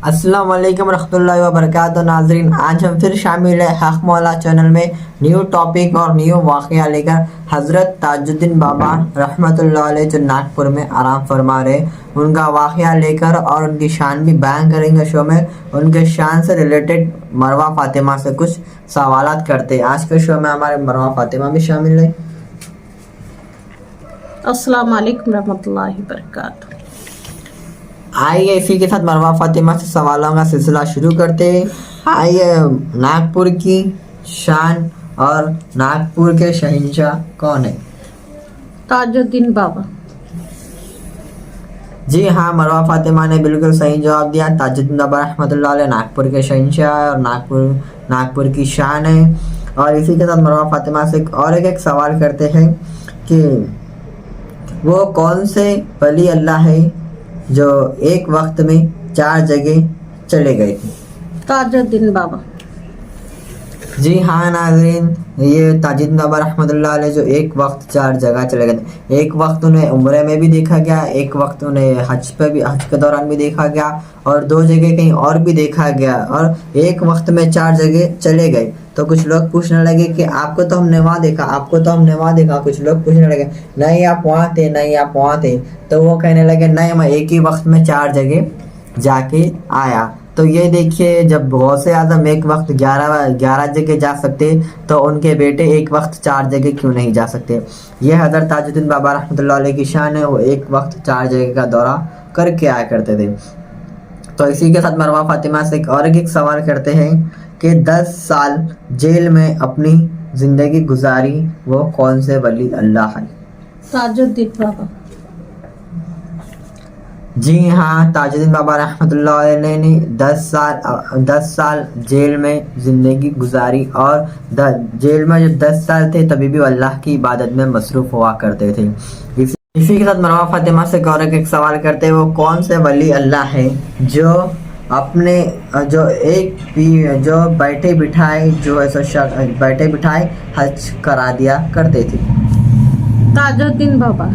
अस्सलाम वालेकुम रहमतुल्लाहि व बरकातहू नाज़रीन, आज हम फिर शामिल है हक मौला चैनल में न्यू टॉपिक और न्यू वाक़या लेकर। हज़रत ताजुद्दीन बाबा रहमतुल्लाह अलैह जो नागपुर में आराम फरमा रहे, उनका वाक़या लेकर और उनकी शान भी बयान करेंगे शो में। उनके शान से रिलेटेड मरवा फ़ातिमा से कुछ सवालात करते हैं। आज के शो में हमारे मरवा फ़ातिमा भी शामिल है। अस्सलाम वालेकुम रहमतुल्लाहि बरकातहू। आइए इसी के साथ मरवा फातिमा से सवालों का सिलसिला शुरू करते हैं। आइए, नागपुर की शान और नागपुर के शहंशाह कौन है? ताजुद्दीन बाबा। जी हाँ, मरवा फातिमा ने बिल्कुल सही जवाब दिया। ताजुद्दीन बाबा रहमतुल्लाह अलैह नागपुर के शहंशाह है और नागपुर की शान है। और इसी के साथ मरवा फातिमा से एक सवाल करते हैं कि वो कौन से वली अल्लाह है जो एक वक्त में 4 जगह चले गए थे? ताजुद्दीन बाबा। जी हाँ नाज़रीन, ये ताजुद्दीन बाबा रहमतुल्लाह अलैह जो एक वक्त 4 जगह चले गए थे। एक वक्त उन्हें उम्रे में भी देखा गया, एक वक्त उन्हें हज के दौरान भी देखा गया और 2 जगह कहीं और भी देखा गया, और एक वक्त में 4 जगह चले गए। तो कुछ लोग पूछने लगे कि आपको तो हमने वहाँ देखा, आपको तो हमने वहाँ देखा। कुछ लोग पूछने लगे नहीं आप वहाँ थे, नहीं आप वहाँ थे। तो वो कहने लगे नहीं, मैं एक ही वक्त में 4 जगह जाके आया। तो ये देखिए, जब गौसे आजम एक वक्त 11 जगह जा सकते तो उनके बेटे एक वक्त 4 जगह क्यों नहीं जा सकते? ये हज़रत ताजुद्दीन बाबा रहमतुल्लाह अलैह की शान है। वो एक वक्त 4 जगह का दौरा करके आया करते थे। तो इसी के साथ मरवा फातिमा से एक सवाल करते हैं कि 10 साल जेल में अपनी ज़िंदगी गुजारी वो कौन से वली अल्लाह है? ताजुद्दीन बाबा। जी हाँ, ताजुद्दीन बाबा रहमतुल्लाह अलैह ने 10 साल जेल में ज़िंदगी गुजारी, और जेल में जब 10 साल थे तभी भी अल्लाह की इबादत में मसरूफ़ हुआ करते थे। इसी के साथ मरवा फातिमा से एक सवाल करते हैं, वो कौन से वली अल्लाह है जो अपने जो बैठे बिठाए हज करा दिया करते थे? ताजुद्दीन बाबा।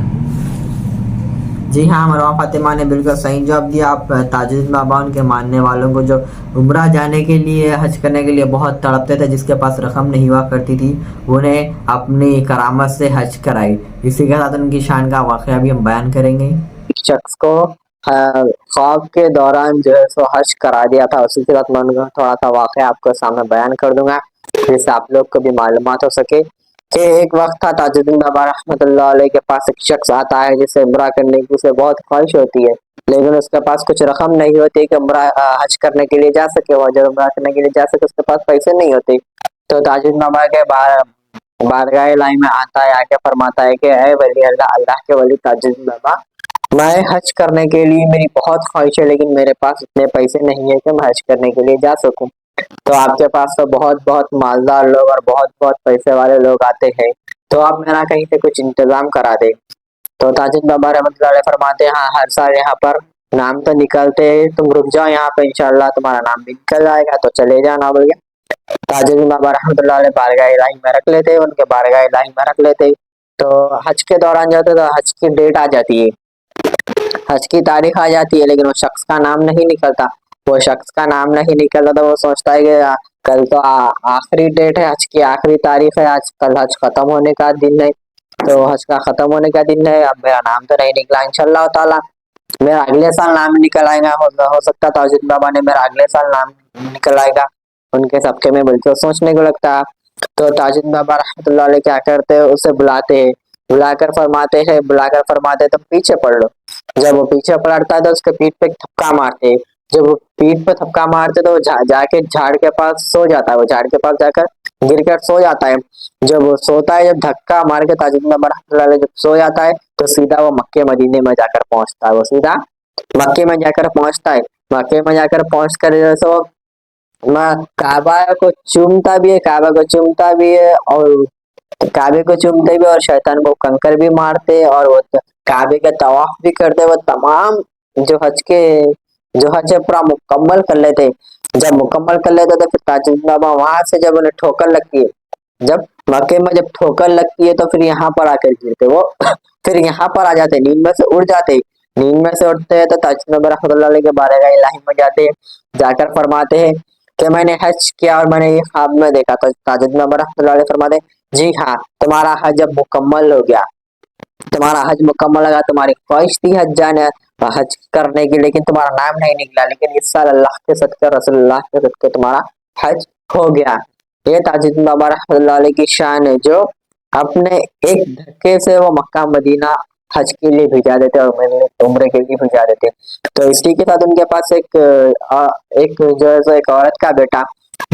जी हाँ, मरवा फातिमा ने बिल्कुल सही जवाब दिया। आप ताजुद्दीन बाबा उनके मानने वालों को जो उम्रा जाने के लिए, हज करने के लिए बहुत तड़पते थे, जिसके पास रकम नहीं हुआ करती थी, उन्हें अपनी करामत से हज कराई। इसी के साथ उनकी शान का वाक़या भी हम बयान करेंगे। शख्स को ख्वाब के दौरान जो है सो हज करा दिया था। उसी के साथ मैं उनका थोड़ा सा वाक़या आपको सामने बयान कर दूंगा, जिससे आप लोग को भी मालूमात हो सके कि एक वक्त था ताजुद्दीन बाबा रहमतुल्लाह अलैह के पास एक शख्स आता है जिसे उम्रा करने की उसे बहुत ख्वाहिश होती है, लेकिन उसके पास कुछ रकम नहीं होती कि उम्रा हज करने के लिए जा सके। वो जब उम्रा करने के लिए जा सके उसके पास पैसे नहीं होते। तो ताजुद्दीन बाबा के बारगाह इलाही में आता है, आके फरमाता है कि ऐ वली अल्लाह, अल्लाह के वली ताजुद्दीन बाबा, मैं हज करने के लिए मेरी बहुत ख्वाहिश है, लेकिन मेरे पास इतने पैसे नहीं है कि मैं हज करने के लिए जा सकूं। तो आपके पास तो बहुत बहुत मालदार लोग और बहुत बहुत पैसे वाले लोग आते हैं, तो आप मेरा कहीं से कुछ इंतजाम करा दे। तो ताजुद्दीन बाबा रहमतुल्लाह अलैह फरमाते हैं, हाँ हर साल यहाँ पर नाम तो निकलते हैं, तुम रुक जाओ यहाँ पे, इंशाल्लाह तुम्हारा नाम भी निकल जाएगा, तो चले जाना भैया। ताजुद्दीन बाबा रहमतुल्लाह अलैह बारगाह इलाही में रख लेते, उनके बारगाह इलाही में रख लेते। तो हज के दौरान जाते तो हज की डेट आ जाती है, हज की तारीख आ जाती है, लेकिन वो शख्स का नाम नहीं निकलता। वो शख्स का नाम नहीं निकलता तो वो सोचता है कि कल तो आखिरी डेट है, हज की आखिरी तारीख है, आज कल हज खत्म होने का दिन है, तो हज का खत्म होने का दिन है, अब मेरा नाम तो नहीं निकला। इंशाल्लाह ताला मेरा अगले साल नाम निकल आएगा। हो सकता है ताजुद्दीन बाबा ने मेरा अगले साल नाम निकल आएगा। उनके सबके में बिल्कुल सोचने को लगता है। तो ताजुद्दीन बाबा रहमतुल्लाह अलैह क्या करते हैं, उसे बुलाते हैं, बुलाकर फरमाते तुम पीछे पढ़ लो। जब वो पीछे पलटता है तो उसके पीठ पे थपका मारते हैं। जब वो पीठ पे थपका मारते तो वो जाके झाड़ के पास सो जाता है। वो झाड़ के पास जाकर गिरकर सो जाता है। जब वो सोता है, जब धक्का मार के ताजुद्दीन बाबा रहमतुल्लाह अलैह जब सो जाता है, तो सीधा वो मक्के मदीने में जाकर पहुंचता है। वो सीधा मक्के में जाकर पहुंचता है। मक्के में जाकर पहुंच कर जैसे वो काबा को चूमता भी है, काबे को चूमते भी और शैतान को कंकर भी मारते और वो काबे का तवाफ भी करते। वो तमाम जो हज है पूरा मुकम्मल कर लेते। जब मुकम्मल कर लेते तो फिर ताजुद्दीन बाबा वहां से जब उन्हें ठोकर लगती है, जब मक्के में जब ठोकर लगती है तो फिर यहाँ पर आकर गिरते वो फिर यहाँ पर आ जाते, नींद में से उड़ जाते। नींद में से उठते हैं तो ताजुद्दीन बाबा रहमतुल्लाह अलैह के बारगाह इलाही में जाते हैं, जाकर फरमाते हैं कि मैंने हज किया और मैंने ये ख्वाब में देखा। तो ताजुद्दीन बाबा रहमतुल्लाह अलैह फरमाते हैं, जी हाँ, तुम्हारा हज अब मुकम्मल हो गया, तुम्हारा हज मुकम्मल लगा, तुम्हारी ख्वाहिश थी हज जाने हज करने की, लेकिन तुम्हारा नाम नहीं निकला, लेकिन इस साल अल्लाह के सदके रसूलुल्लाह के सदके तुम्हारा हज हो गया। ये ताजुद्दीन बाबा रहमतुल्लाह अलैह की शान है, जो अपने एक धक्के से वो मक्का मदीना हज के लिए भिजा देते और उम्रे के लिए भिजा देते। तो इसी के साथ उनके पास एक जो है सो एक औरत का बेटा,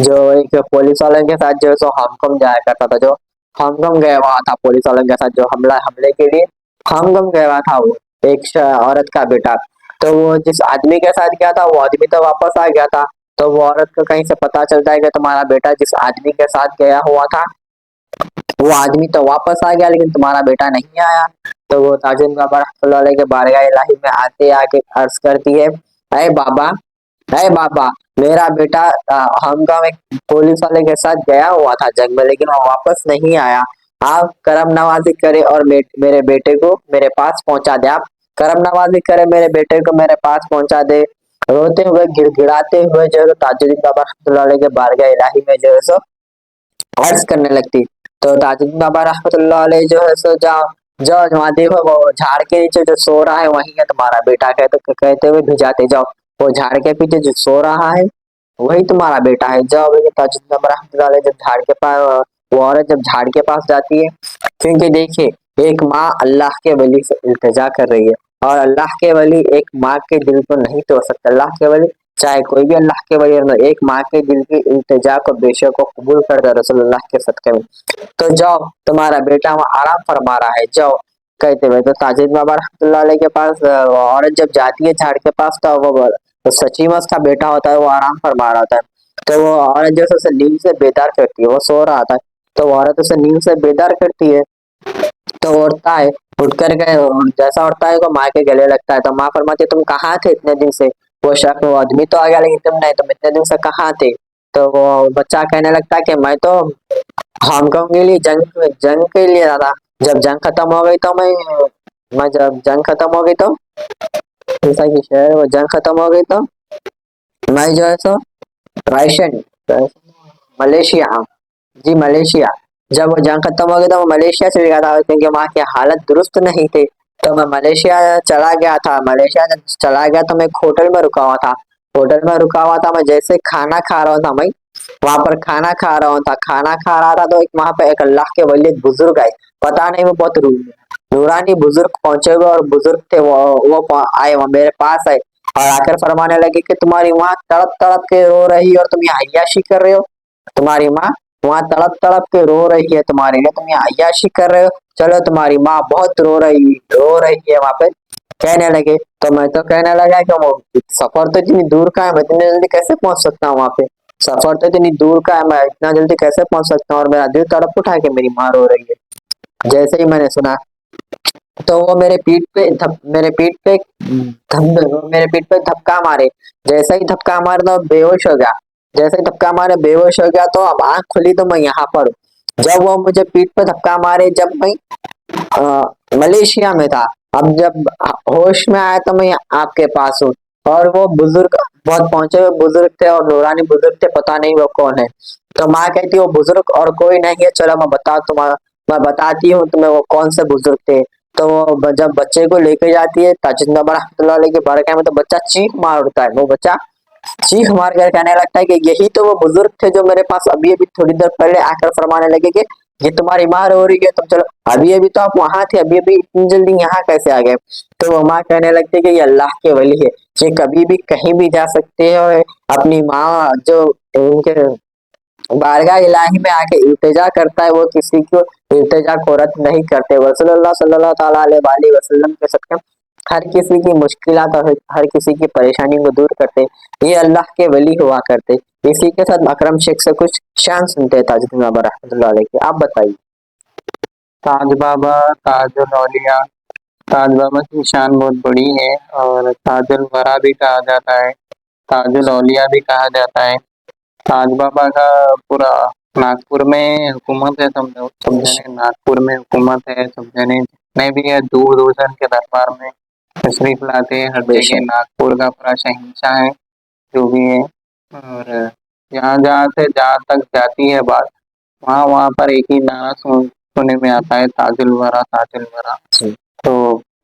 जो एक पुलिस वाले के साथ जो है सो हांगकांग जाया करता था, जो हांगकांग गया हुआ था पुलिस वालों के साथ, जो हमले के लिए हांगकांग गया हुआ था, वो एक औरत का बेटा। तो वो जिस आदमी के साथ गया था, वो आदमी तो वापस आ गया था। तो वो औरत को कहीं से पता चलता है कि तुम्हारा बेटा जिस आदमी के साथ गया हुआ था, वो आदमी तो वापस आ गया, लेकिन तुम्हारा बेटा नहीं आया। तो वो ताजुद्दीन बाबा रहमतुल्लाह अलैह के बारगाह इलाही में आके अर्ज करती है, अरे बाबा, अरे बाबा, मेरा बेटा हांगकांग में पुलिस वाले के साथ गया हुआ था जंग में, लेकिन वो वापस नहीं आया। आप करम नवाजी करे और मेरे बेटे को मेरे पास पहुंचा दे। आप करम नवाजी करे, मेरे बेटे को मेरे पास पहुंचा दे। रोते हुए गिड़गिड़ाते हुए जो है तो ताजुद्दीन बाबा रहमतुल्लाह अलैह के बारगाह इलाही में जो है सो अर्ज करने लगती। तो ताजुद्दीन बाबा रहमतुल्लाह अलैह जो है सो जाओ जाओ वहां देखो, वो झाड़ के नीचे जो सो रहा है वही है तुम्हारा बेटा, कहते हुए भिजाते जाओ, वो झाड़ के पीछे जो सो रहा है वही तुम्हारा बेटा है, जाओ। ताजुद्दीन बाबा रहमतुल्लाह अलैह जब झाड़ के पास वो औरत जब झाड़ के पास जाती है, क्योंकि देखिए एक माँ अल्लाह के वली से इल्तिजा कर रही है, और अल्लाह के वली एक माँ के दिल को नहीं तोड़ सकता। अल्लाह के वली चाहे कोई भी अल्लाह के वली हो, एक माँ के दिल की इल्तिजा को बेशक को कबूल कर दे रसूलुल्लाह के सदके में। तो जाओ, तुम्हारा बेटा वहाँ आराम फरमा रहा है, जाओ, कहते हुए तो ताजुद्दीन बाबा रहमतुल्लाह अलैह के पास औरत जब जाती है झाड़ के पास, तो वो तो सची में उसका बेटा होता है, वो आराम फरमा रहा होता है। तो वो औरत जैसे उसे नींद से बेदार करती है, वो सो रहा था, तो वो औरत उसे नींद से बेदार करती है। तो वो उठता है, उठ कर के जैसा उठता है वो माँ के गले लगता है। तो माँ फरमाती है, तुम कहाँ थे इतने दिन से? वो शख्स, वो आदमी तो आ गया, लेकिन तुम नहीं, तुम इतने दिन से कहाँ थे? तो वो बच्चा कहने लगता है कि मैं तो हांगकांग के लिए जंग के लिए रहा था। जब जंग खत्म हो गई तो मैं जब जंग खत्म हो गई तो ऐसा की शहर, वो जंग खत्म हो गई तो मैं जो है सो रायशन मलेशिया, हाँ जी मलेशिया, जब वो जंग खत्म हो गया तो वो मलेशिया चले गया था, क्योंकि वहाँ की हालत दुरुस्त नहीं थी। तो मैं मलेशिया चला गया था। मलेशिया जब चला गया तो मैं एक होटल में रुका हुआ था। होटल में रुका हुआ था, मैं जैसे खाना खा रहा था, मैं वहां पर खाना खा रहा था, तो एक वहां पे एक अल्लाह के वली एक बुजुर्ग आए। पता नहीं वो बहुत नूरानी बुजुर्ग पहुंचे हुए और बुजुर्ग थे, वो आए, वो मेरे पास आए और आकर फरमाने लगे कि तुम्हारी वहां तड़प तड़प के रो रही है और तुम यहाँ अय्याशी कर रहे हो। तुम्हारी माँ वहां तड़प तड़प के रो रही है तुम्हारे लिए, तुम यहाँ अय्याशी कर रहे हो। चलो, तुम्हारी माँ बहुत रो रही है वहां पे, कहने लगे। तो मैं तो कहने लगा कि वो सफर तो इतनी दूर का है, मैं इतनी जल्दी कैसे पहुंच सकता हूँ वहां पे? सफर तो इतनी दूर का है, मैं इतना जल्दी कैसे पहुंच सकता हूँ? और मेरा दिल तड़प उठा कि मेरी माँ रो रही है। जैसे ही मैंने सुना, तो वो मेरे पीठ पे धक्का मारे। जैसे ही धक्का मारे तो बेहोश हो गया। जैसे ही धक्का मारे बेहोश हो गया, तो अब आंख खुली तो मैं यहाँ पर हूँ। जब वो मुझे पीठ पे धक्का मारे, जब मैं मलेशिया में था, अब जब होश में आया तो मैं आपके पास हूँ। और वो बुजुर्ग बहुत पहुंचे हुए बुजुर्ग थे और नूरानी बुजुर्ग थे, पता नहीं वो कौन है। तो माँ कहती है वो बुजुर्ग और कोई नहीं है, चलो मैं बताती हूँ तुम्हें वो कौन से बुजुर्ग थे। तो वो जब बच्चे को लेके जाती है ताजुद्दीन बाबा रहमतुल्लाह अलैह के बारगाह में, तो बच्चा चीख मार उठता है। वो बच्चा चीख मार कर कहने लगता है कि यही तो वो बुजुर्ग थे जो मेरे पास अभी अभी थोड़ी देर पहले आकर फरमाने लगे कि ये तुम्हारी माँ रो रही है, तुम चलो। अभी अभी तो आप वहां थे, अभी अभी इतनी जल्दी यहाँ कैसे आ गए? तो वो माँ कहने लगती है कि ये अल्लाह के वली है, ये कभी भी कहीं भी जा सकते हैं। अपनी माँ जो उनके बारगाह इलाही में आके इल्तिजा करता है, वो किसी को इल्तिजा को रद्द नहीं करते। रसूलुल्लाह सल्लल्लाहु ताला अलैहि वसल्लम के सदक़े हर किसी की मुश्किलात और हर किसी की परेशानी को दूर करते, ये अल्लाह के वली हुआ करते। इसी के साथ अकरम शेख से कुछ शान सुनते हैं ताजुद्दीन बाबा रहमतुल्लाह अलैह के। आप बताइए। ताज बाबा, ताजुल औलिया। ताज बाबा की शान बहुत बड़ी है और ताजुल वरा भी कहा जाता है, ताजुल औलिया भी कहा जाता है। ताज बाबा का पूरा नागपुर में हुकूमत है, सब जने नागपुर में हुकूमत है, सब जने जितने भी है दूर दूर से उनके दरबार में तशरीफ लाते हैं हर बेशक। जगह। नागपुर का पूरा शहंशाह है जो भी है। और जहाँ जहाँ से जहाँ तक जाती है बात, वहाँ वहाँ पर एक ही नारा सुनने में आता है, ताजुल वरा ताजुल वरा। जी। तो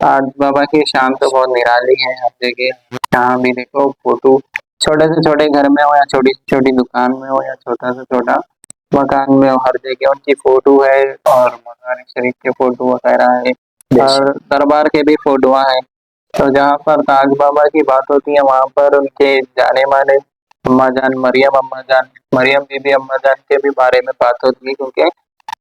ताज बाबा की शान तो बहुत निराली है हर जगह। जहाँ भी देखो फोटो, छोटे से छोटे घर में हो या छोटी से छोटी दुकान में हो या छोटा से छोटा मकान में हो, हर जगह उनकी फोटो है। और मज़ार शरीफ के फोटो वगैरह है, बेशक। और दरबार के भी फोटो हैं। तो जहाँ पर ताज बाबा की बात होती है, वहाँ पर उनके जाने माने अम्मा जान, मरियम बीबी अम्मा जान के भी बारे में बात होती है। क्योंकि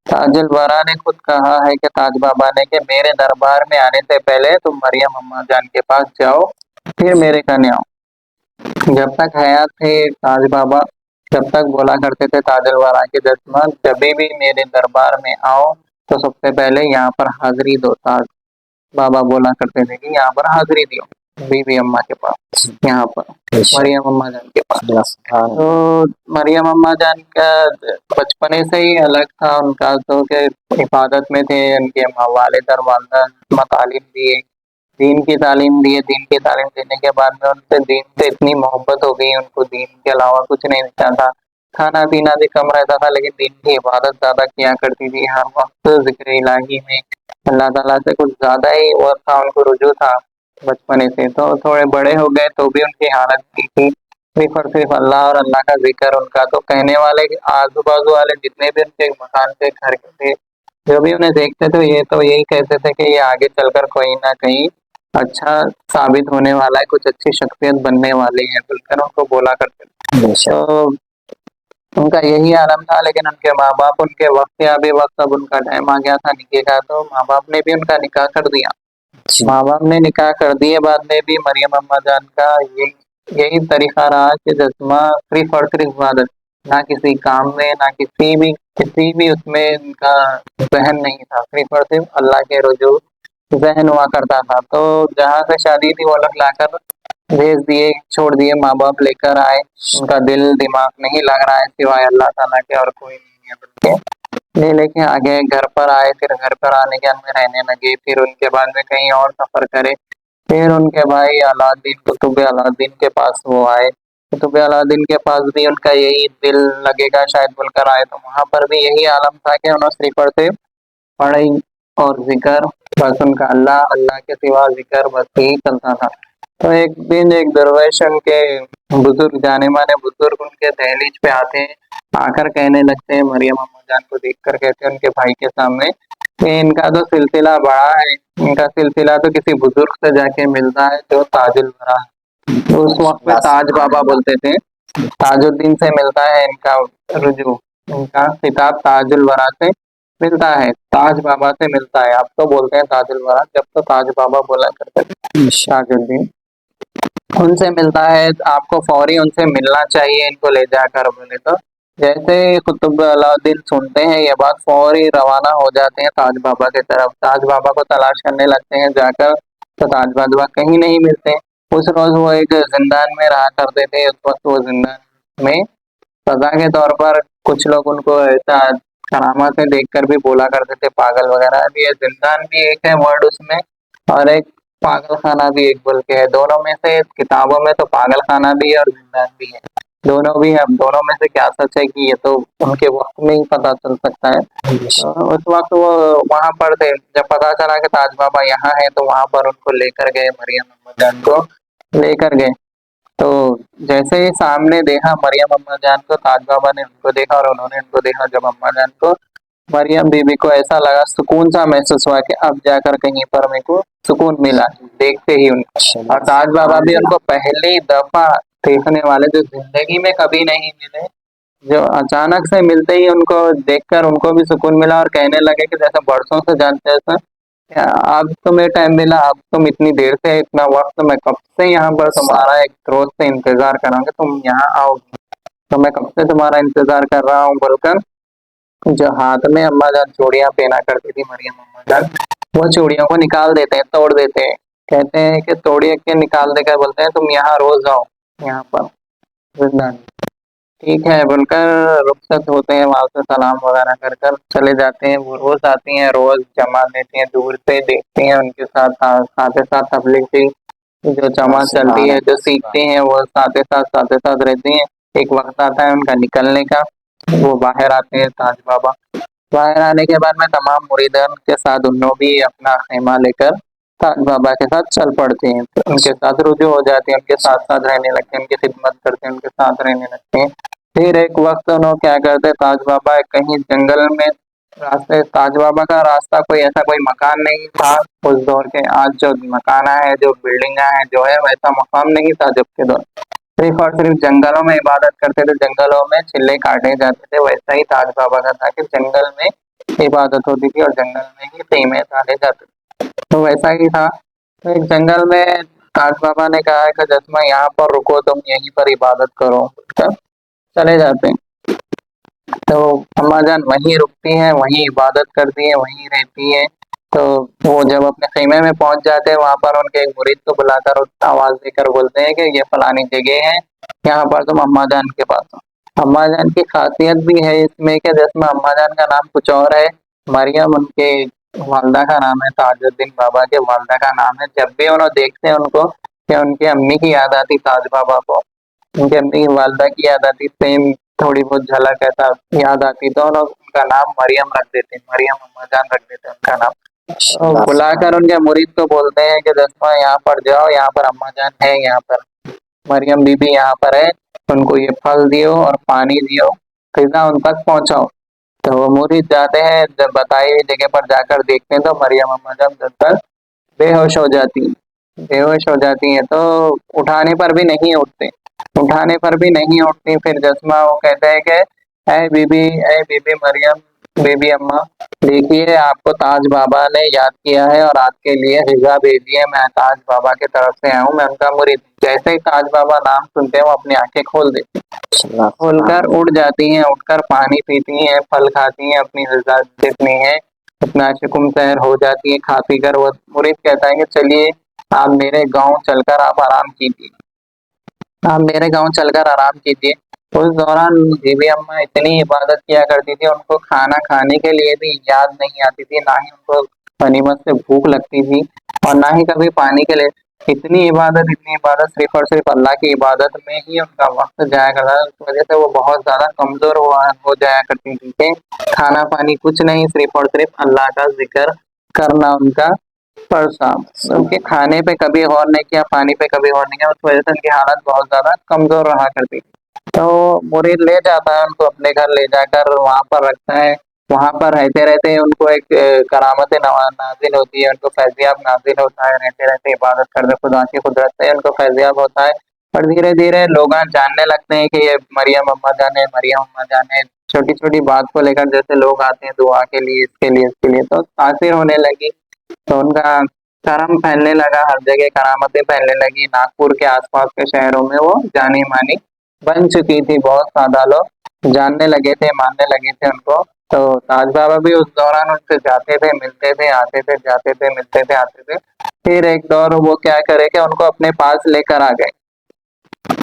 ताजुल वरा ने खुद कहा है कि ताज बाबा ने कि मेरे दरबार में आने से पहले तुम मरियम अम्मा जान के पास जाओ, फिर मेरे कने आओ। जब तक हयात थे ताज बाबा, जब तक बोला करते थे ताजुल वरा के दस्तमान, जब भी मेरे दरबार में आओ तो सबसे पहले यहाँ पर हाजिरी दो। ताज बाबा बोला करते थे कि यहाँ पर हाजिरी दियो बीबी अम्मा के पास, यहाँ पर बेशक। मरियम अम्मा जान के पास। अल्लाह सुभान तो मरियम अम्मा जान का बचपने से ही अलग था उनका, तो के इबादत में थे। उनके वालिद और वालदा तालीम दिए, दीन की तालीम दिए। दीन की तालीम देने के बाद में उनसे दीन से इतनी मोहब्बत हो गई, उनको दीन के अलावा कुछ नहीं दिखता था। खाना पीना भी कम रहता था, लेकिन दीन की इबादत ज्यादा किया करती थी। हर वक्त जिक्र इलाही में अल्लाह ताला से कुछ ज्यादा ही वो था, उनको रुजू था बचपने से। तो थोड़े बड़े हो गए तो भी उनकी हालत की थी, सिर्फ और सिर्फ अल्लाह और अल्लाह का जिक्र उनका। तो कहने वाले आजू बाजू वाले जितने भी उनके मकान के घर के थे, जो भी उन्हें देखते थे, ये तो यही कहते थे कि ये आगे चलकर कोई ना कहीं अच्छा साबित होने वाला है, कुछ अच्छी शख्सियत बनने वाली है, बोलकर उनको बोला करते थे। बेशक। तो उनका यही आलम था। लेकिन उनके माँ बाप उनके वक्त या बेवक्त, अब उनका टाइम आ गया था निकाह का, तो माँ बाप ने भी उनका निकाह कर दिया। जी। माँ बाप ने निकाह कर दिए बाद में भी। मरियम अम्मा जान का यही तरीका रहा कि जज्मा सिर्फ और सिर्फ इबादत, ना किसी काम में, ना किसी भी उसमें इनका जहन नहीं था, सिर्फ और सिर्फ अल्लाह के रुजू जहन हुआ करता था। तो जहाँ से शादी थी वो लोग लाकर भेज दिए, छोड़ दिए, माँ बाप लेकर आए। उनका दिल दिमाग नहीं लग रहा है सिवाय अल्लाह ताला के, और कोई नहीं है बोल के ले लेके आगे घर पर आए। फिर घर पर आने के बाद में रहने लगे। फिर उनके बाद में कहीं और सफर करे। फिर उनके भाई अलाउद्दीन, कुतुब अलाउद्दीन के पास वो आए। कुतुब अलाउद्दीन के पास भी उनका यही दिल लगेगा शायद बोलकर आए। तो वहां पर भी यही आलम था कि उन्होंने सिर्फ और सिर्फ पढ़ाई और जिक्र, बस उनका अल्लाह अल्लाह के सिवा जिक्र बस यही चलता था। तो एक दिन एक दरवेश उनके बुजुर्ग, जाने माने बुजुर्ग उनके दहलीज पे आते हैं, आकर कहने लगते हैं मरियम अम्मा जान को देखकर, कहते हैं उनके भाई के सामने कि इनका तो सिलसिला बड़ा है, इनका सिलसिला तो किसी बुजुर्ग से जाके मिलता है जो ताजुल वरा है। तो उस वक्त में ताज बाबा बोलते थे, ताजुद्दीन से मिलता है इनका रुजू, इनका खिताब ताजुल वरा से मिलता है, ताज बाबा से मिलता है। आप तो बोलते हैं ताजुल वरा, जब तो ताज बाबा बोला करते थे ताजुद्दीन, उनसे मिलता है। आपको फौरी उनसे मिलना चाहिए, इनको ले जाकर बोले। तो जैसे कुतुब अलाउद्दीन सुनते हैं ये बात, फौरी रवाना हो जाते हैं ताज बाबा की तरफ। ताज बाबा को तलाश करने लगते हैं जाकर, तो ताज बाबा कहीं नहीं मिलते। उस रोज वो एक जिंदान में रहा करते थे। उस वक्त वो जिंदान में सजा के तौर पर कुछ लोग उनको ऐसा करामातें देखकर भी बोला करते थे पागल वगैरह। अभी ये जिंदान भी एक है वर्ड उसमें, और एक पागल खाना भी एक बोल के है। दोनों में से किताबों में तो पागल खाना भी है और जिंदान भी है, दोनों भी है। अब दोनों में से क्या सच है कि ये तो उनके वक्त में ही पता चल सकता है। तो उस वक्त वो वहां पर थे, जब पता चला कि ताज बाबा यहाँ है, तो वहां पर उनको लेकर गए, मरियम अम्मा जान को लेकर गए। तो जैसे ही सामने देखा मरियम अम्मा जान को, ताज बाबा ने उनको देखा और उन्होंने उनको देखा। जब अम्मा जान को, मरियम बीबी को ऐसा लगा, सुकून सा महसूस हुआ कि अब जाकर कहीं पर मेरे को सुकून मिला देखते ही उनको। और ताज बाबा भी उनको पहली दफा देखने वाले, जो जिंदगी में कभी नहीं मिले, जो अचानक से मिलते ही उनको देखकर उनको भी सुकून मिला। और कहने लगे कि जैसे बरसों से जानते हैं सर, अब तुम्हें टाइम मिला, अब तुम इतनी देर से, इतना वक्त मैं कब से यहाँ पर तुम्हारा एक रोज से इंतजार कर रहा हूँ कि तुम यहाँ आओगे, तो मैं कब से तुम्हारा इंतजार कर रहा हूँ बोलकर, जो हाथ में अम्मा जान चूड़ियां पहना करती थी मरियम अम्मा जान, वो चूड़ियों को निकाल देते हैं, तोड़ देते हैं। कहते हैं कि तोड़िए के निकाल देकर बोलते हैं तुम यहाँ रोज आओ, यहाँ पर जिंदा। ठीक है बोलकर रुखसत होते हैं, वहां से सलाम वगैरह कर कर चले जाते हैं। वो रोज आती हैं, रोज जमात देती हैं, दूर से देखती हैं उनके साथ, साथ ही साथ तबलीग की जो जमात चलती है, जो सीखते हैं वो साथ ही साथ रहती हैं। एक वक्त आता है उनका निकलने का, वो बाहर आते हैं ताज बाबा। बाहर आने के बाद में तमाम मुरीदान के साथ उन्होंने भी अपना खेमा लेकर ताज बाबा के साथ चल पड़ते हैं, तो उनके साथ रुजू हो जाते हैं, उनके साथ साथ रहने लगते हैं, उनकी खिदमत करते हैं, उनके साथ रहने लगते हैं। फिर एक वक्त उन्होंने क्या करते, ताज बाबा कहीं जंगल में रास्ते, ताज बाबा का रास्ता कोई ऐसा कोई मकान नहीं था उस दौर के। आज जो मकान है, जो बिल्डिंग है, जो है वैसा मकान नहीं था जब के दौर। सिर्फ और सिर्फ जंगलों में इबादत करते थे, जंगलों में चिल्ले काटे जाते थे। वैसा ही ताज बाबा का था कि जंगल में इबादत होती थी और जंगल में ही खेमे डाले जाते थे, तो वैसा ही था। तो एक जंगल में ताज बाबा ने कहा कि जसमा यहाँ पर रुको, तुम यहीं पर इबादत करो, तो चले जाते हैं। तो अम्मा जान वहीं रुकती हैं, वहीं इबादत करती हैं, वहीं रहती हैं। तो वो जब अपने खेमे में पहुंच जाते हैं, वहां पर उनके एक मुरीद को बुलाकर आवाज देकर बोलते हैं कि ये फलानी जगह है, यहाँ पर तुम अम्मा जान के पास हो। अम्मा जान की खासियत भी है इसमें कि जिसमें अम्मा जान का नाम कुछ और है, मरियम उनके वालदा का नाम है, ताजुद्दीन बाबा के वालदा का नाम है। जब भी उन्होंने देखते हैं उनको, कि उनकी अम्मी की याद आती ताज बाबा को, उनकी अम्मी की वालदा की याद आती, सेम थोड़ी बहुत झलक ऐसा याद आती, तो उनका नाम मरियम रख देते हैं, मरियम अम्मा जान रख देते हैं उनका नाम। तो बुलाकर उनके मुरीद को बोलते हैं कि दसमा यहाँ पर जाओ, यहाँ पर अम्मा जान है, यहाँ पर मरियम बीबी यहाँ पर है, उनको ये फल दियो और पानी दियो, फिजा उन तक पहुंचाओ। तो वो मुरीद जाते हैं, जब बताई हुई जगह पर जाकर देखते हैं तो मरियम अम्मा जान जब तक बेहोश हो जाती हैं, बेहोश हो जाती हैं, तो उठाने पर भी नहीं उठते, उठाने पर भी नहीं उठती। फिर जस्मा वो कहते हैं कि ऐ बीबी मरियम, बीबी अम्मा, देखिए आपको ताज बाबा ने याद किया है और आपके लिए रिजा भेजी है, मैं ताज बाबा की तरफ से आया हूँ, मैं उनका मुरीद। जैसे ही ताज बाबा नाम सुनते हैं वो अपनी आंखें खोल देते हैं, खोलकर उड़ जाती हैं, उठकर पानी पीती हैं, फल खाती हैं, अपनी रिजा देती हैं, अपना शुकुम सैर हो जाती है खा पी कर। वो मुरीद कहता है कि चलिए आप मेरे गांव चलकर आप आराम कीजिए, आप मेरे गांव चलकर आराम कीजिए। उस दौरान बीबी अम्मा इतनी इबादत किया करती थी, उनको खाना खाने के लिए भी याद नहीं आती थी, ना ही उनको गनीमत से भूख लगती थी, और ना ही कभी पानी के लिए। इतनी इबादत सिर्फ और सिर्फ अल्लाह की इबादत में ही उनका वक्त जाया करता था। उस वजह से वो बहुत ज्यादा कमजोर हो जाया करती थी कि खाना पानी कुछ नहीं, सिर्फ और सिर्फ अल्लाह का जिक्र करना उनका परसा। उनके खाने पे कभी गौर नहीं किया, पानी पे कभी गौर नहीं किया, उस वजह से उनकी हालत बहुत ज्यादा कमजोर रहा करती थी। तो मुरीद ले जाता है उनको, अपने घर ले जाकर वहां पर रखता है। वहां पर रहते रहते उनको एक करामत नाजिल होती है, उनको फैजियाब नाजिल होता है, रहते रहते इबादत करते खुदा की कुदरत से उनको फैजियाब होता है। और धीरे धीरे लोग जानने लगते हैं कि ये मरियम अम्मा जान है, मरियम अम्मा जान है। छोटी छोटी बात को लेकर जैसे लोग आते हैं दुआ के लिए, इसके लिए, इसके लिए, तो तासीर होने लगी, तो उनका करम फैलने लगा, हर जगह करामतें फैलने लगी। नागपुर के आसपास के शहरों में वो जानी मानी बन चुकी थी, बहुत ज्यादा लोग जानने लगे थे, मानने लगे थे उनको। तो ताज बाबा भी उस दौरान उनसे जाते थे, मिलते थे, आते थे, जाते थे, मिलते थे, आते थे। फिर एक दौर वो क्या करे कि उनको अपने पास लेकर आ गए,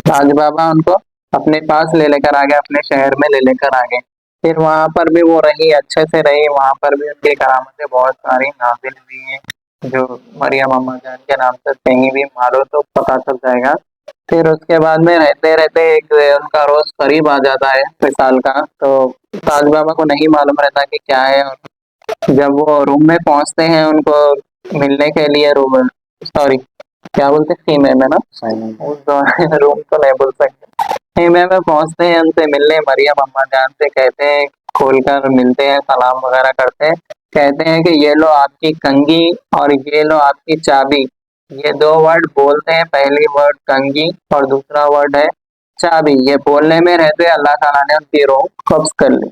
ताज बाबा उनको अपने पास ले लेकर आ गए, अपने शहर में ले लेकर आ गए। फिर वहां पर भी वो रही, अच्छे से रही, वहां पर भी उनकी करामतें बहुत सारी नाजिल हुई हैं, जो मरियम अम्मा जान के नाम से कहीं भी मारो तो पता चल जाएगा। फिर उसके बाद में रहते रहते एक उनका रोज करीब आ जाता है विशाल का, तो ताज बाबा को नहीं मालूम रहता कि क्या है। और जब वो रूम में पहुंचते हैं उनको मिलने के लिए, रूम, सॉरी क्या बोलते हैं, खीमे में ना, उस दौरान रूम तो नहीं बोल सकते, खीमे में पहुंचते हैं, उनसे मिलने मरियम अम्मा जान से कहते हैं, खोलकर मिलते हैं, सलाम वगैरह करते हैं, कहते हैं कि ये लो आपकी कंघी और ये लो आपकी चाबी। ये दो वर्ड बोलते हैं, पहली वर्ड कंघी और दूसरा वर्ड है चाबी। ये बोलने में रहते अल्लाह ताला ने उनकी रूह कब्ज कर ली,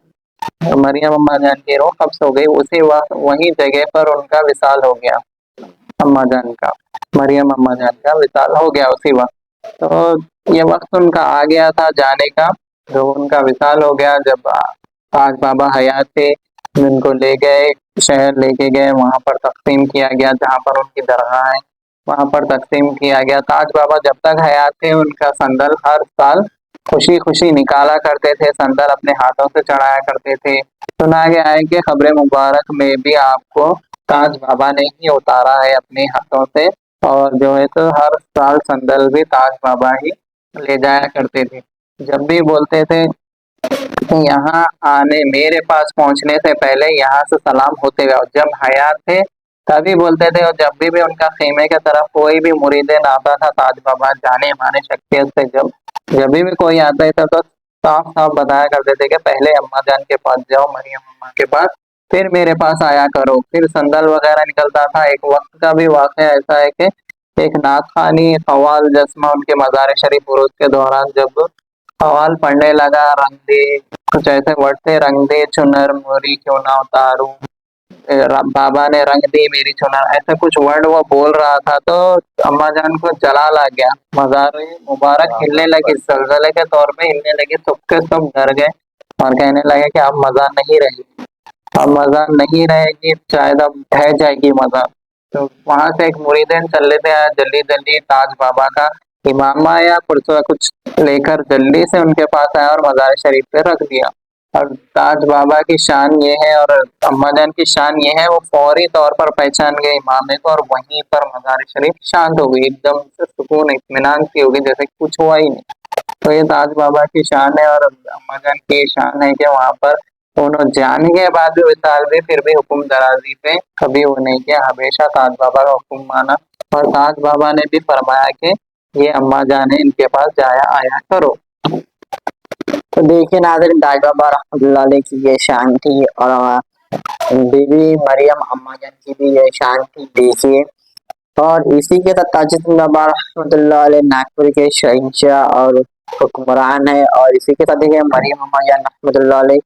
मरियम अम्मा जान की रूह कब्ज हो गई। उसी वक्त वही जगह पर उनका विसाल हो गया, अम्मा जान का, मरियम अम्मा जान का विसाल हो गया उसी वक्त। तो ये वक्त उनका आ गया था जाने का, जो उनका विसाल हो गया। जब ताज बाबा हयात थे, उनको ले गए, शहर लेके गए, वहां पर तकसीम किया गया, जहाँ पर उनकी दरगाह है वहां पर तकसीम किया गया। ताज बाबा जब तक हयात थे उनका संदल हर साल खुशी खुशी निकाला करते थे, संदल अपने हाथों से चढ़ाया करते थे। सुना गया है कि खबरे मुबारक में भी आपको ताज बाबा ने ही उतारा है अपने हाथों से, और जो है तो हर साल संदल भी ताज बाबा ही ले जाया करते थे। जब भी बोलते थे कि यहाँ आने मेरे पास पहुंचने से पहले यहाँ से सलाम होते हुए, और जब हयात थे तभी बोलते थे, और जब भी उनका खेमे की तरफ कोई भी मुरीदन आता था ताज बाबा जाने माने शख्सियत से, जब भी कोई आता था तो साफ साफ बताया करते थे कि पहले अम्मा जान के पास जाओ, मरियम अम्मा के पास, फिर मेरे पास आया करो। फिर संदल वगैरह निकलता था। एक वक्त का भी वाकया ऐसा है कि एक नाथखानी ख्वाल जस्मा उनके मज़ार शरीफ उरूज के दौरान जब ख्वाल पढ़ने लगा, रंग दे कुछ ऐसे वर्ड थे, रंग दे चुनर मोरी क्यों ना उतारूं, बाबा ने रंग दी मेरी चुनर, ऐसा कुछ वर्ड वो बोल रहा था तो अम्मा जान को जलाल आ गया, मज़ार मुबारक हिलने लगी, जलजले के तौर पे हिलने लगी, सबके सब डर गए और कहने लगे कि अब मज़ार नहीं रहेगी, अब मज़ार नहीं रहेगी, शायद अब ढह जाएगी मज़ार। तो वहां से एक मुरीदन चल लेते आया, जल्दी जल्दी ताज बाबा का इमाम आया, पुरसा कुछ लेकर जल्दी से उनके पास आया और मज़ार शरीफ पे रख दिया। और ताज बाबा की शान ये है और अम्मा जान की शान ये है, वो फौरी तौर पर पहचान गए इमामे को और वहीं पर मज़ार शरीफ शांत हो गई, एकदम से सुकून इत्मीनान सी हो गई, जैसे कुछ हुआ ही नहीं। तो ये ताज बाबा की शान है और अम्मा जान की शान है कि वहां पर दोनों जान के बाद भी विशाल भी फिर भी हुक्म दराजी पे कभी वो नहीं किया, हमेशा ताज बाबा का हुक्म माना। और ताज बाबा ने भी फरमाया कि ये अम्मा जान है, इनके पास जाया आया करो। तो देखिए नाज़रीन, ताज बाबा रहमतुल्लाह अलैह की ये शान थी और बीबी मरियम अम्मा जान की भी ये शान थी, देखिए। और इसी के साथ ताजुद्दीन बाबा रहमतुल्लाह अलैह नागपुर के शहंशाह और हुक्मरान है। और इसी के साथ देखिए मरियम अम्मा जान रहमतुल्लाह अलैह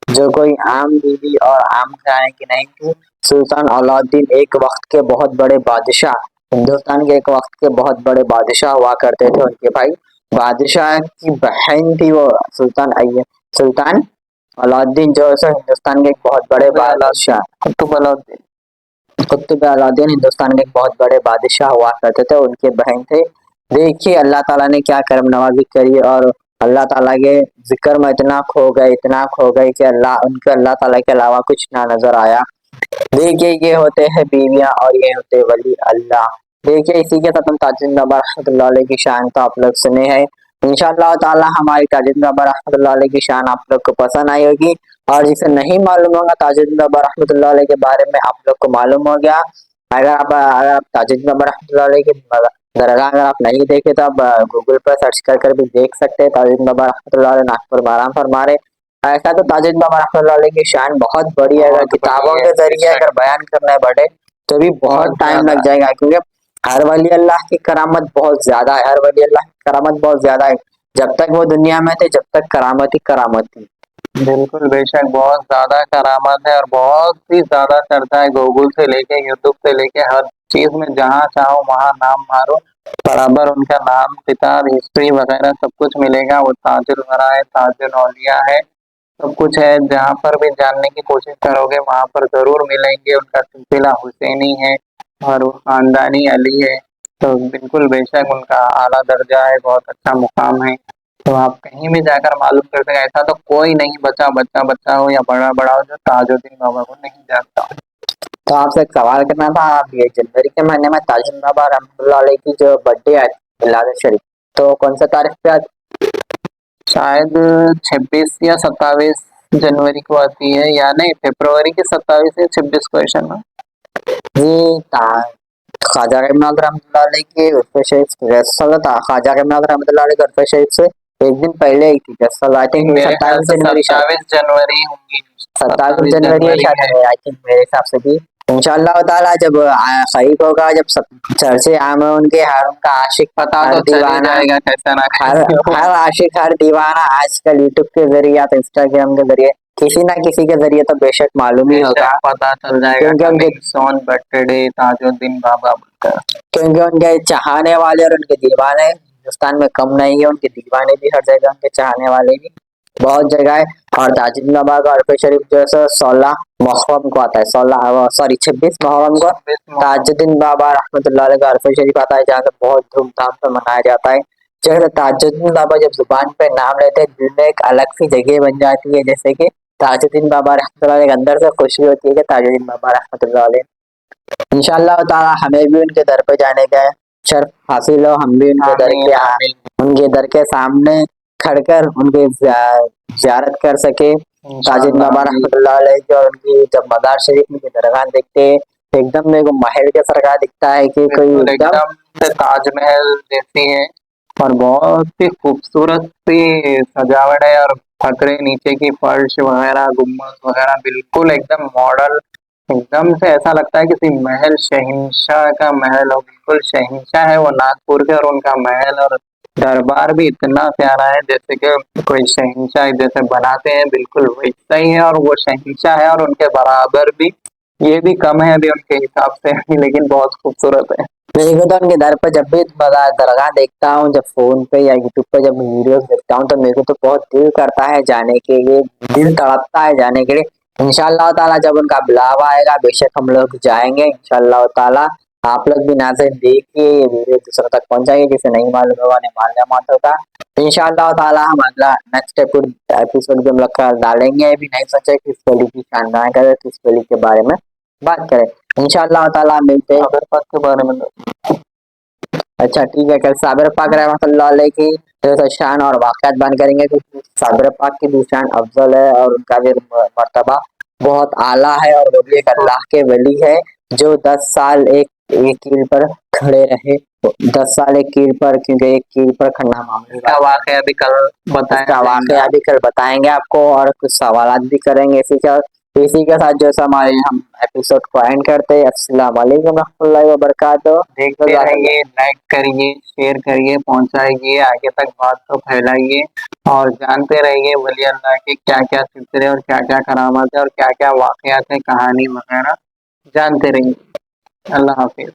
जो कोई आम बीबी और आम घराने की नहीं थी, सुल्तान अलाउद्दीन एक वक्त के बहुत बड़े बादशाह, हिंदुस्तान के एक वक्त के बहुत बड़े बादशाह हुआ करते थे। उनके भाई बादशाह की बहन थी वो सुल्तान अलाउद्दीन, जो है सो हिंदुस्तान के एक बहुत बड़े बादशाह, कुतुब अलाउद्दीन हिंदुस्तान के एक बहुत बड़े बादशाह हुआ करते थे, उनके बहन थे। देखिए अल्लाह ताला ने क्या करम नवाजी करी और अल्लाह ताला के जिक्र में इतना खो गए कि अल्लाह ताला के अलावा कुछ ना नजर आया। देखिए ये होते हैं बीवियां और ये होते वली अल्लाह। देखिए इसी के साथ हम ताजुद्दीन बाबा रहमतुल्लाह अलैह की शान तो आप लोग सुने हैं। इंशाअल्लाह ताला हमारी ताजुद्दीन बाबा रहमतुल्लाह अलैह की शान आप लोग को पसंद आई होगी, और जिसे नहीं मालूम होगा ताजुद्दीन बाबा रहमतुल्लाह अलैह के बारे में आप लोग को मालूम हो गया। अगर आप ताजुद्दीन बाबा रहमतुल्लाह अलैह की दरगाह अगर आप नहीं देखे तो आप गूगल पर सर्च कर भी देख सकते हैं। ताजुद्दीन बाबा रहमतुल्लाह अलैह नागपुर में आराम फरमा रहे। ऐसा तो ताजुद्दीन बाबा रहमतुल्लाह अलैह की शान बहुत बड़ी है, अगर किताबों के जरिए अगर बयान करना पड़े तो भी बहुत टाइम लग जाएगा, क्योंकि हर वली अल्लाह की करामत बहुत ज्यादा है, हर वली अल्लाह की करामत बहुत ज्यादा है। जब तक वो दुनिया में थे जब तक करामत ही करामत थी। बिल्कुल बेशक, बहुत ज्यादा करामात है और बहुत ही ज्यादा चर्चा है, गूगल से लेके यूट्यूब से लेके हर चीज में जहाँ चाहो वहाँ नाम मारो, बराबर उनका नाम, किताब, हिस्ट्री वगैरह सब कुछ मिलेगा। वो ताजुल वरा है, ताजुल औलिया है, सब कुछ है। जहाँ पर भी जानने की कोशिश करोगे वहाँ पर जरूर मिलेंगे। उनका सिलसिला हुसैनी है और वो खानदानी अली है, तो बिल्कुल बेशक उनका आला दर्जा है, बहुत अच्छा मुकाम है। तो आप कहीं भी जाकर मालूम कर सकते, ऐसा तो कोई नहीं बचा, बच्चा हो या बड़ा बड़ा हो, जो ताजुद्दीन बाबा को नहीं जानता। तो आपसे एक सवाल करना था, आप ये जनवरी के महीने में ताजुद्दीन बाबा रहमतुल्लाह अलैह की जो बर्थडे है मिलाद शरीफ, तो कौन सा तारीख पे आज? शायद 26 या 27 जनवरी को आती है, या नहीं फरवरी के 27 या 26 को ऐसा ना। जी ख्वाजा रहमतुल्लाह रहमतुल्लाह अलैह के उर्फ़ शरीफ ख्वाजा रहमतुल्लाह अलैह के उर्फ़ शरीफ से एक दिन पहले ही थी, आई थिंक 27 जनवरी, 27 जनवरी होंगी, 27 जनवरी शायद आई थिंक मेरे हिसाब से भी। इंशाअल्लाह ताला जब करीब होगा, जब सब चर्चे आम है उनके, हर उनका आशिक पता हर तो चल ही दीवाना जाएगा कैसा ना हर आशिक हर दीवाना आजकल यूट्यूब के जरिए या तो इंस्टाग्राम के जरिए किसी ना किसी के जरिए तो बेशक मालूम ही होगा, पता चल जाएगा क्योंकि उनके सोन बर्थडे ताजुद्दीन बाबा बोलकर। क्योंकि उनके चाहने वाले और उनके दीवाने हिंदुस्तान में कम नहीं है, उनके दीवाने भी हर जगह, उनके चाहने वाले भी बहुत जगह है। और ताजुद्दीन बाबा का उर्फ़ शरीफ जो है 16 मुहर्रम को आता है, 26 मुहर्रम को ताजुद्दीन बाबा रहमतुल्लाह अलैह का उर्फ़ शरीफ आता है, जहाँ से बहुत धूमधाम से मनाया जाता है। जैसे ताजुद्दीन बाबा जब जुबान पे नाम लेते हैं दिल में एक अलग सी जगह बन जाती है, जैसे कि ताजुद्दीन बाबा रहमतुल्लाह अलैह, अंदर से खुशी होती है कि ताजुद्दीन बाबा रहमतुल्लाह अलैह। इंशाअल्लाह ताला हमें भी उनके दर पे जाने का शर्फ हासिल हो, हम भी उनके दर आमीन के आमीन उनके दर के सामने खड़कर उनके ज़ियारत कर सके। ताजुद्दीन बाबा इंशाअल्लाह। रहमतुल्लाह अलैह की और उनकी जब मज़ार शरीफ में दरगाह देखते हैं तो एकदम मेरे को महल के सरकार दिखता है कि कोई बिल्कुल एकदम एकदम से ताजमहल जैसी है और बहुत ही खूबसूरत सी सजावट है और फकरे नीचे की फर्श वगैरह गुम्बद वगैरह बिल्कुल एकदम मॉडल, एकदम से ऐसा लगता है किसी महल शहंशाह का महल हो, बिल्कुल शहंशाह है वो नागपुर के और उनका महल और दरबार भी इतना प्यारा है जैसे कि कोई शहंशाह जैसे बनाते हैं बिल्कुल वैसा ही है और वो शहंशाह है और उनके बराबर भी, ये भी कम है अभी उनके हिसाब से लेकिन बहुत खूबसूरत है। मेरे को तो उनके दर पर जब भी दरगाह देखता हूँ, जब फोन पे या यूट्यूब पे जब वीडियोस देखता हूँ तो मेरे को तो बहुत दिल करता है जाने के लिए, दिल तड़पता है जाने के लिए। इंशाअल्लाह ताला जब उनका बुलावा आएगा बेशक हम लोग जाएंगे इंशाअल्लाह ताला। आप लोग भी नाज़रीन देखिए ये वीडियो दूसरों तक पहुंचाइए, जिसे नहीं मालूम होगा नहीं मालूम होगा। इंशाअल्लाह ताला हम अगला नेक्स्ट एपिसोड भी हम लोग डालेंगे। अभी नहीं सोचा किस वली की शानदार करें, किस वली के बारे में बात करें। इंशाअल्लाह ताला मिलते हैं। साबिर पाक के बारे में अच्छा ठीक है, कल साबिर पाक रहमतुल्लाह अलैह की जैसे शान और वाक़यात बयान करेंगे, क्योंकि साबिर पाक की भी शान अफजल है और उनका भी मर्तबा बहुत आला है और वो भी एक अल्लाह के वली है जो 10 साल एक कील पर खड़े रहे। 10 साल एक कील पर, क्योंकि एक कील पर खड़ना मामूली इसका बात नहीं। वाकया भी कल बताया इसका जाएगा। वाकया भी कल बताएंगे आपको और कुछ सवालात भी करेंगे। इसी के साथ जो हमारे हम एपिसोड को एंड करते हैं। अस्सलाम वालेकुम रहमतुल्लाहि व बरकातहू। देखते रहिए, लाइक करिए, शेयर करिए, पहुंचाइए, आगे तक बात को फैलाइए और जानते रहिए वली अल्लाह के क्या क्या सिलसिले और क्या क्या करामात है और क्या क्या वाकयात है, कहानी वगैरह जानते रहिए। अल्लाह हाफिज।